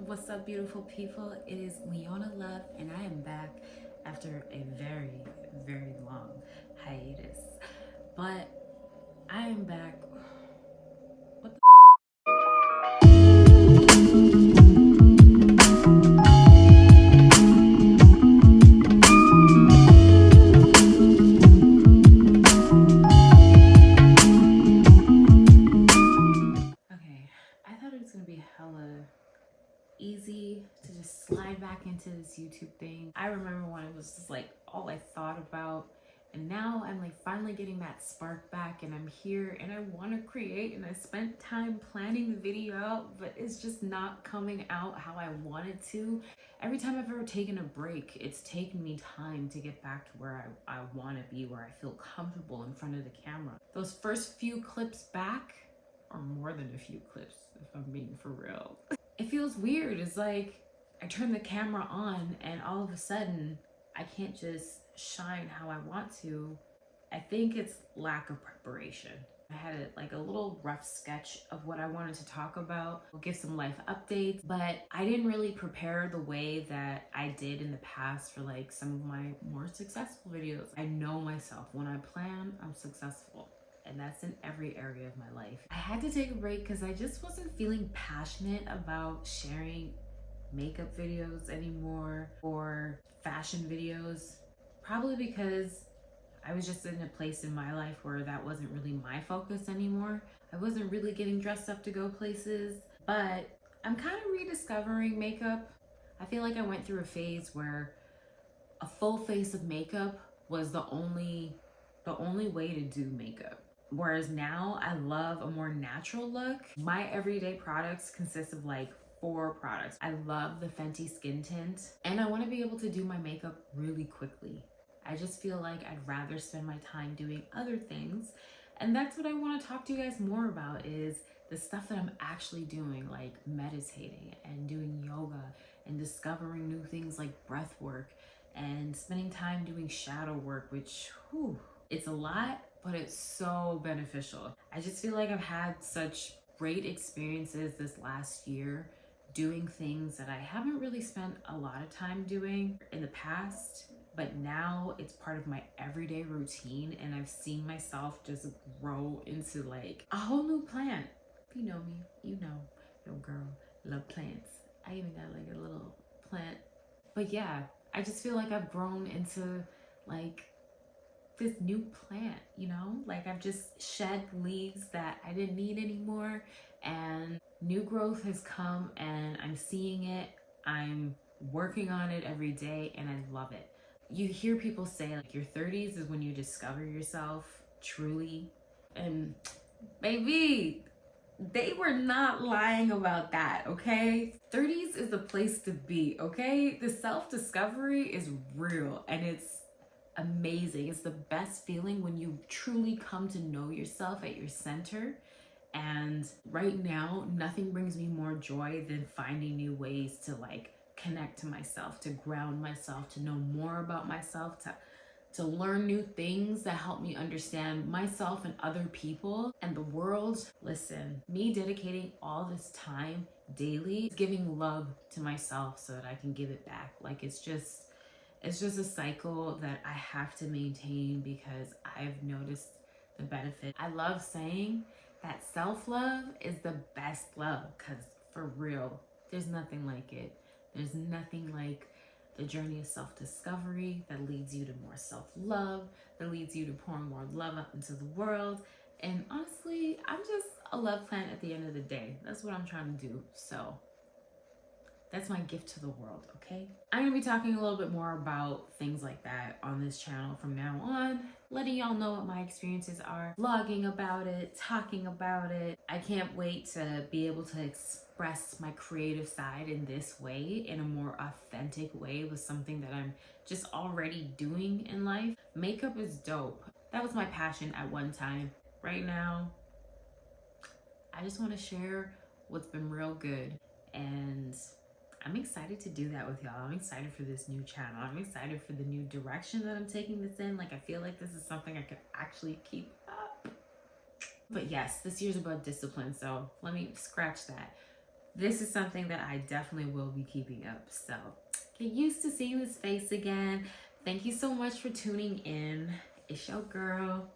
What's up, beautiful people? It is LeonaLov, and I am back after a very, very long hiatus. But I am back. What the? Okay, I thought it was gonna be hella easy to just slide back into this YouTube thing. I remember when it was just like all I thought about, and now I'm like finally getting that spark back, and I'm here and I want to create, and I spent time planning the video out, but it's just not coming out how I wanted to. Every time I've ever taken a break, it's taken me time to get back to where I want to be, where I feel comfortable in front of the camera. Those first few clips back, or more than a few clips if I'm being for real, it feels weird. It's like I turn the camera on and all of a sudden I can't just shine how I want to. I think it's lack of preparation. I had like a little rough sketch of what I wanted to talk about. I'll give some life updates, but I didn't really prepare the way that I did in the past for like some of my more successful videos. I know myself. When I plan, I'm successful. And that's in every area of my life. I had to take a break because I just wasn't feeling passionate about sharing makeup videos anymore or fashion videos. Probably because I was just in a place in my life where that wasn't really my focus anymore. I wasn't really getting dressed up to go places, but I'm kind of rediscovering makeup. I feel like I went through a phase where a full face of makeup was the only way to do makeup. Whereas now I love a more natural look. My everyday products consist of like 4 products. I love the Fenty skin tint, and I want to be able to do my makeup really quickly. I just feel like I'd rather spend my time doing other things. And that's what I want to talk to you guys more about, is the stuff that I'm actually doing, like meditating and doing yoga and discovering new things like breath work and spending time doing shadow work, which, whew, it's a lot, but it's so beneficial. I just feel like I've had such great experiences this last year doing things that I haven't really spent a lot of time doing in the past, but now it's part of my everyday routine, and I've seen myself just grow into like a whole new plant. If you know me, you know your girl love plants. I even got like a little plant. But yeah, I just feel like I've grown into like this new plant, you know? Like I've just shed leaves that I didn't need anymore, and new growth has come, and I'm seeing it. I'm working on it every day, and I love it. You hear people say like your 30s is when you discover yourself truly. And baby, they were not lying about that, okay? 30s is the place to be, okay? The self-discovery is real, and it's amazing. It's the best feeling when you truly come to know yourself at your center. And right now, nothing brings me more joy than finding new ways to like connect to myself, to ground myself, to know more about myself, to learn new things that help me understand myself and other people and the world. Listen, me dedicating all this time daily is giving love to myself so that I can give it back. Like it's just a cycle that I have to maintain because I've noticed the benefit. I love saying that self-love is the best love, because for real, there's nothing like it. There's nothing like the journey of self-discovery that leads you to more self-love, that leads you to pour more love out into the world. And honestly, I'm just a love plant at the end of the day. That's what I'm trying to do. So that's my gift to the world, okay? I'm gonna be talking a little bit more about things like that on this channel from now on, letting y'all know what my experiences are, vlogging about it, talking about it. I can't wait to be able to express my creative side in this way, in a more authentic way, with something that I'm just already doing in life. Makeup is dope. That was my passion at one time. Right now, I just want to share what's been real good, and I'm excited to do that with y'all. I'm excited for this new channel. I'm excited for the new direction that I'm taking this in. Like I feel like this is something I could actually keep up. But yes, this year's about discipline, so let me scratch that. this is something that I definitely will be keeping up. So get used to seeing his face again. Thank you so much for tuning in. It's your girl,